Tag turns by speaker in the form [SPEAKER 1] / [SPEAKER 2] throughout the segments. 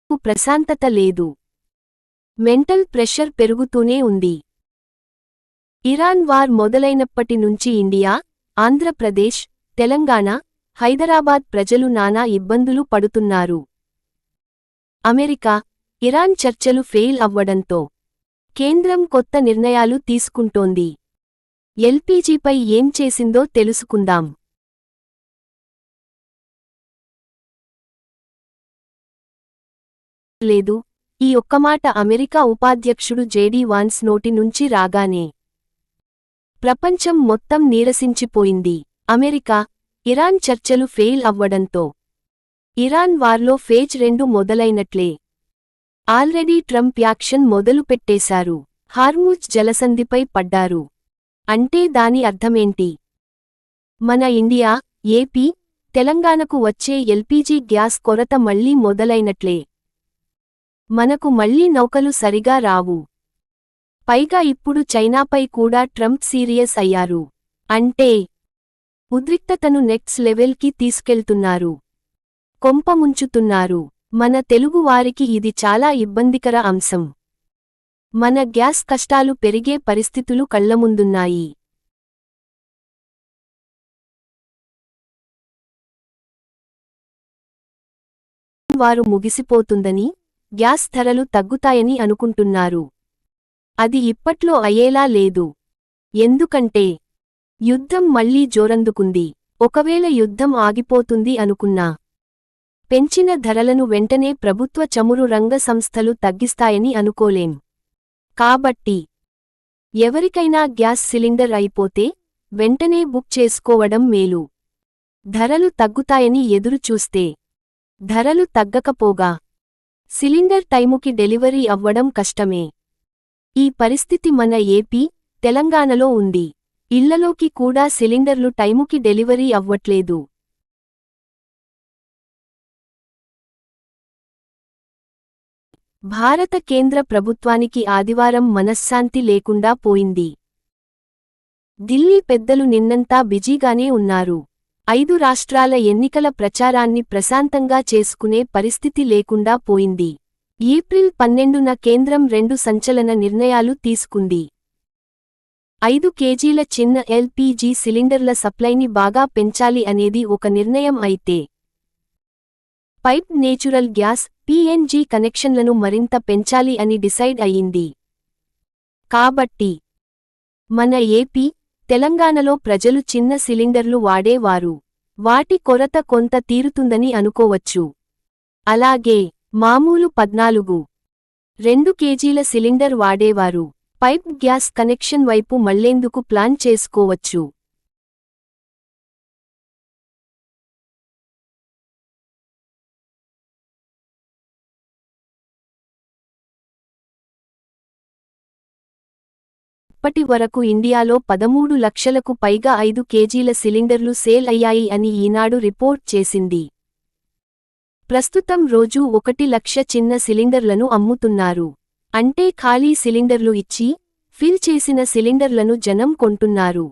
[SPEAKER 1] ప్రశాంతత లేదు. Mental pressure పెరుగుతూనే ఉంది. ఇరాన్ వార్ మొదలైనప్పటి నుంచి ఇండియా, ఆంధ్రప్రదేశ్, తెలంగాణ, హైదరాబాద్ ప్రజలు నానా ఇబ్బందులు పడుతున్నారు. అమెరికా, ఇరాన్ చర్చలు ఫెయిల్ అవ్వడంతో కేంద్రం కొత్త నిర్ణయాలు తీసుకుంటోంది. ఎల్పీజీపై ఏం చేసిందో తెలుసుకుందాం. లేదు, ఈ ఒక్కమాట అమెరికా ఉపాధ్యక్షుడు జేడీ వాన్స్ నోటి నుంచి రాగానే ప్రపంచం మొత్తం నీరసించిపోయింది. అమెరికా, ఇరాన్ చర్చలు ఫెయిల్ అవ్వడంతో ఇరాన్ వార్లో ఫేజ్ 2 మొదలైనట్లే. ఆల్రెడీ ట్రంప్ యాక్షన్ మొదలుపెట్టేశారు. హార్ముజ్ జలసంధిపై పడ్డారు. అంటే దాని అర్థమేంటి? మన ఇండియా, ఏపీ, తెలంగాణకు వచ్చే ఎల్పీజీ గ్యాస్ కొరత మళ్లీ మొదలైనట్లే. మనకు మళ్లీ నౌకలు సరిగా రావు. పైగా ఇప్పుడు చైనాపై కూడా ట్రంప్ సీరియస్ అయ్యారు. అంటే ఉద్రిక్తతను నెక్స్ట్ లెవెల్కి తీసుకెళ్తున్నారు. కొంపముంచుతున్నారు. మన తెలుగువారికి ఇది చాలా ఇబ్బందికర అంశం. మన గ్యాస్ కష్టాలు పెరిగే పరిస్థితులు కళ్లముందున్నాయి. వారు ముగిసిపోతుందని, గ్యాస్ ధరలు తగ్గుతాయని అనుకుంటున్నారు. అది ఇప్పట్లో అయ్యేలా లేదు. ఎందుకంటే యుద్ధం మళ్లీ జోరందుకుంది. ఒకవేళ యుద్ధం ఆగిపోతుంది అనుకున్నా పెంచిన ధరలను వెంటనే ప్రభుత్వ చమురు రంగ సంస్థలు తగ్గిస్తాయని అనుకోలేం. కాబట్టి ఎవరికైనా గ్యాస్ సిలిండర్ అయిపోతే వెంటనే బుక్ చేసుకోవడం మేలు. ధరలు తగ్గుతాయని ఎదురు చూస్తే ధరలు తగ్గకపోగా సిలిండర్ టైముకి డెలివరీ అవ్వడం కష్టమే. ఈ పరిస్థితి మన ఏపీ, తెలంగాణలో ఉంది. ఇళ్లలోకి కూడా సిలిండర్లు టైముకి డెలివరీ అవ్వట్లేదు. భారత కేంద్ర ప్రభుత్వానికి ఆదివారం మనశ్శాంతి లేకుండా పోయింది. ఢిల్లీ పెద్దలు నిన్నంతా బిజీగానే ఉన్నారు. 5 రాష్ట్రాల ఎన్నికల ప్రచారాన్ని ప్రశాంతంగా చేసుకునే పరిస్థితి లేకుండా పోయింది. ఏప్రిల్ 12న కేంద్రం 2 సంచలన నిర్ణయాలు తీసుకుంది. 5 కేజీల చిన్న ఎల్పీజీ సిలిండర్ల సప్లైని బాగా పెంచాలి అనేది ఒక నిర్ణయం అయితే, పైప్ నేచురల్ గ్యాస్ పీఎన్జీ కనెక్షన్లను మరింత పెంచాలి అని డిసైడ్ అయ్యింది. కాబట్టి మన ఏపీ, తెలంగాణలో ప్రజలు చిన్న సిలిండర్లు వాడేవారు. వాటి కొరత కొంత తీరుతుందని అనుకోవచ్చు. అలాగే మామూలు 14.2 కేజీల సిలిండర్ వాడేవారు పైప్ గ్యాస్ కనెక్షన్ వైపు మళ్లేందుకు ప్లాన్ చేసుకోవచ్చు. ఇప్పటి వరకు ఇండియాలో 13 లక్షలకు పైగా 5 కేజీల సిలిండర్లు సేల్ అయ్యాయి అని ఈనాడు రిపోర్ట్ చేసింది. ప్రస్తుతం రోజూ 1 లక్ష చిన్న సిలిండర్లను అమ్ముతున్నారు. అంటే ఖాళీ సిలిండర్లు ఇచ్చి, ఫిల్ చేసిన సిలిండర్లను జనం కొంటున్నారు.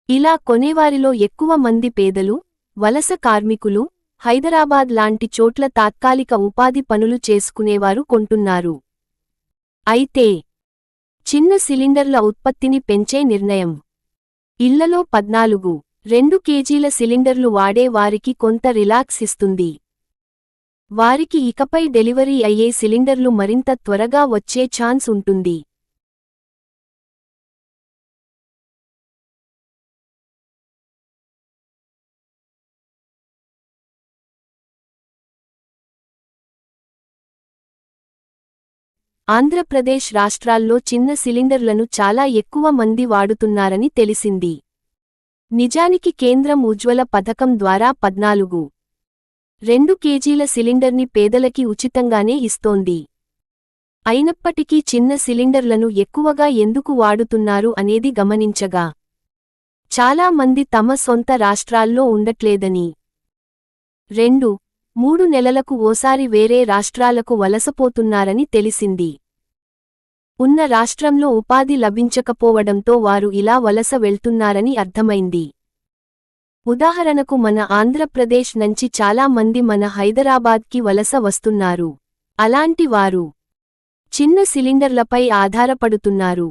[SPEAKER 1] ఇలా కొనేవారిలో ఎక్కువ మంది పేదలు, వలస కార్మికులు, హైదరాబాద్ లాంటి చోట్ల తాత్కాలిక ఉపాధి పనులు చేసుకునేవారు కొంటున్నారు. అయితే చిన్న సిలిండర్ల ఉత్పత్తిని పెంచే నిర్ణయం ఇళ్లలో 14.2 కేజీల సిలిండర్లు వాడే వారికి కొంత రిలాక్స్ ఇస్తుంది. వారికి ఇకపై డెలివరీ అయ్యే సిలిండర్లు మరింత త్వరగా వచ్చే ఛాన్స్ ఉంటుంది. ఆంధ్రప్రదేశ్ రాష్ట్రాల్లో చిన్న సిలిండర్లను చాలా ఎక్కువ మంది వాడుతున్నారని తెలిసింది. నిజానికి కేంద్రం ఉజ్వల పథకం ద్వారా 14.2 కేజీల సిలిండర్ని పేదలకి ఉచితంగానే ఇస్తోంది. అయినప్పటికీ చిన్న సిలిండర్లను ఎక్కువగా ఎందుకు వాడుతున్నారు అనేది గమనించగా, చాలా మంది తమ సొంత రాష్ట్రాల్లో ఉండట్లేదని, 2-3 నెలలకు ఓసారి వేరే రాష్ట్రాలకు వలసపోతున్నారని తెలిసింది. ఉన్న రాష్ట్రంలో ఉపాధి లభించకపోవడంతో వారు ఇలా వలస వెళ్తున్నారని అర్థమైంది. ఉదాహరణకు మన ఆంధ్రప్రదేశ్ నుంచి చాలా మంది మన హైదరాబాద్కి వలస వస్తున్నారు. అలాంటి వారు చిన్న సిలిండర్లపై ఆధారపడుతున్నారు.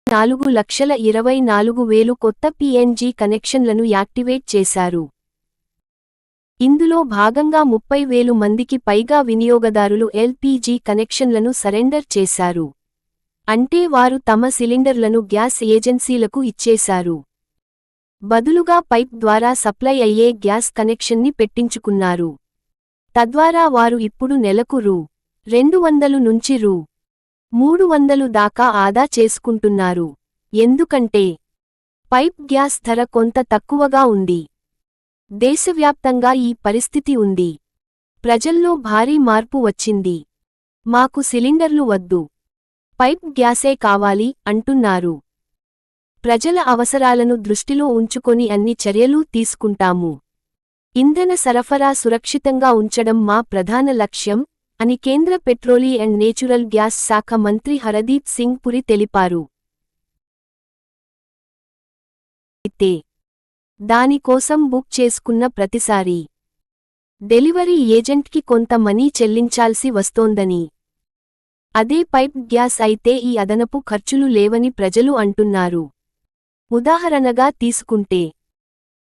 [SPEAKER 1] నాలుగు 4,24,000 కొత్త పీఎన్జీ కనెక్షన్లను యాక్టివేట్ చేశారు. ఇందులో భాగంగా 30,000 మందికి పైగా వినియోగదారులు ఎల్పీజీ కనెక్షన్లను సరెండర్ చేశారు. అంటే వారు తమ సిలిండర్లను గ్యాస్ ఏజెన్సీలకు ఇచ్చేశారు. బదులుగా పైప్ ద్వారా సప్లై అయ్యే గ్యాస్ కనెక్షన్ని పెట్టించుకున్నారు. తద్వారా వారు ఇప్పుడు నెలకు రూ. 200 నుంచి రూ. 300 దాకా ఆదా చేసుకుంటున్నారు. ఎందుకంటే పైప్ గ్యాస్ ధర కొంత తక్కువగా ఉంది. దేశవ్యాప్తంగా ఈ పరిస్థితి ఉంది. ప్రజల్లో భారీ మార్పు వచ్చింది. మాకు సిలిండర్లు వద్దు, పైప్ గ్యాసే కావాలి అంటున్నారు. ప్రజల అవసరాలను దృష్టిలో ఉంచుకొని అన్ని చర్యలూ తీసుకుంటాము. ఇంధన సరఫరా సురక్షితంగా ఉంచడం మా ప్రధాన లక్ష్యం అని కేంద్ర పెట్రోలి అండ్ నేచురల్ గ్యాస్ శాఖ మంత్రి హరదీప్ సింగ్ పురి తెలిపారు. అయితే దాని కోసం బుక్ చేసుకున్న ప్రతిసారీ డెలివరీ ఏజెంట్కి కొంత మనీ చెల్లించాల్సి వస్తోందని, అదే పైప్ గ్యాస్ అయితే ఈ అదనపు ఖర్చులు లేవని ప్రజలు అంటున్నారు. ఉదాహరణగా తీసుకుంటే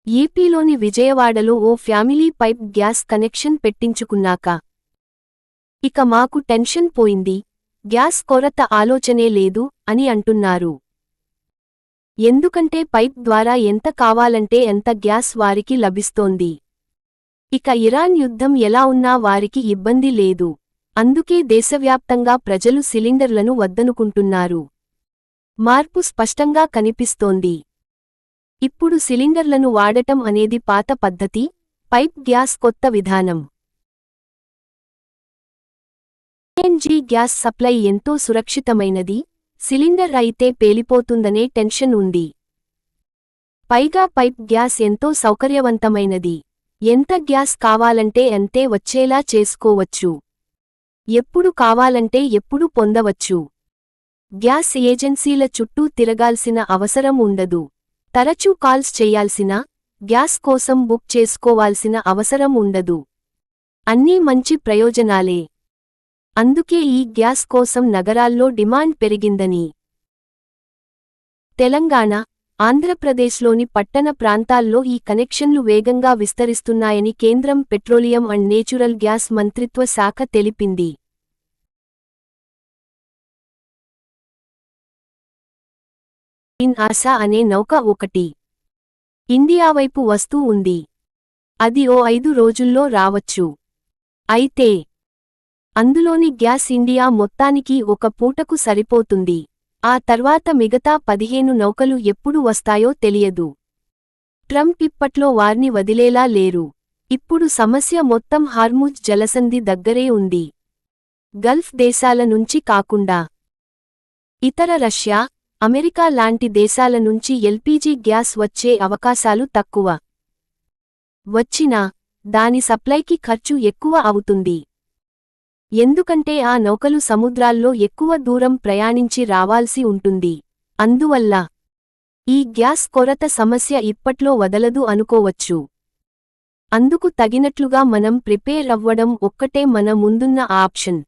[SPEAKER 1] ఏపీలోని విజయవాడలో ఓ ఫ్యామిలీ పైప్ గ్యాస్ కనెక్షన్ పెట్టించుకున్నాక ఇక మాకు టెన్షన్ పోయింది, గ్యాస్ కొరత ఆలోచనే లేదు అని అంటున్నారు. ఎందుకంటే పైప్ ద్వారా ఎంత కావాలంటే ఎంత గ్యాస్ వారికి లభిస్తోంది. ఇక ఇరాన్ యుద్ధం ఎలా ఉన్నా వారికి ఇబ్బంది లేదు. అందుకే దేశవ్యాప్తంగా ప్రజలు సిలిండర్లను వద్దనుకుంటున్నారు. మార్పు స్పష్టంగా కనిపిస్తోంది. ఇప్పుడు సిలిండర్లను వాడటం అనేది పాత పద్ధతి, పైప్ గ్యాస్ కొత్త విధానం. పీఎన్జీ గ్యాస్ సప్లై ఎంతో సురక్షితమైనది, సిలిండర్ అయితే పేలిపోతుందనే టెన్షన్ ఉంది. పైగా పైప్ గ్యాస్ ఎంతో సౌకర్యవంతమైనది. ఎంత గ్యాస్ కావాలంటే అంతే వచ్చేలా చేసుకోవచ్చు. ఎప్పుడు కావాలంటే ఎప్పుడు పొందవచ్చు. గ్యాస్ ఏజెన్సీల చుట్టూ తిరగాల్సిన అవసరం ఉండదు. తరచూ కాల్స్ చెయ్యాల్సిన, గ్యాస్ కోసం బుక్ చేసుకోవాల్సిన అవసరం ఉండదు. అన్నీ మంచి ప్రయోజనాలే. అందుకే ఈ గ్యాస్ కోసం నగరాల్లో డిమాండ్ పెరిగిందని. తెలంగాణ, ఆంధ్రప్రదేశ్లోని పట్టణ ప్రాంతాల్లో ఈ కనెక్షన్లు వేగంగా విస్తరిస్తున్నాయని కేంద్రం పెట్రోలియం అండ్ నేచురల్ గ్యాస్ మంత్రిత్వ శాఖ తెలిపింది. గ్రీన్ ఆశా అనే నౌక ఒకటి ఇండియా వైపు వస్తూ ఉంది. అది ఓ 5 రోజుల్లో రావచ్చు. అయితే అందులోని గ్యాస్ ఇండియా మొత్తానికి ఒక పూటకు సరిపోతుంది. ఆ తర్వాత మిగతా 15 నౌకలు ఎప్పుడు వస్తాయో తెలియదు. ట్రంప్ ఇప్పట్లో వార్ని వదిలేలా లేరు. ఇప్పుడు సమస్య మొత్తం హార్ముజ్ జలసంధి దగ్గరే ఉంది. గల్ఫ్ దేశాల నుంచి కాకుండా ఇతర రష్యా, అమెరికా లాంటి దేశాల నుంచి ఎల్పీజీ గ్యాస్ వచ్చే అవకాశాలు తక్కువ. వచ్చినా దాని సప్లైకి ఖర్చు ఎక్కువ అవుతుంది. ఎందుకంటే ఆ నౌకలు సముద్రాల్లో ఎక్కువ దూరం ప్రయాణించి రావాల్సి ఉంటుంది. అందువల్ల ఈ గ్యాస్ కొరత సమస్య ఇప్పట్లో వదలదు అనుకోవచ్చు. అందుకు తగినట్లుగా మనం ప్రిపేర్ అవ్వడం ఒక్కటే మన ముందున్న ఆప్షన్.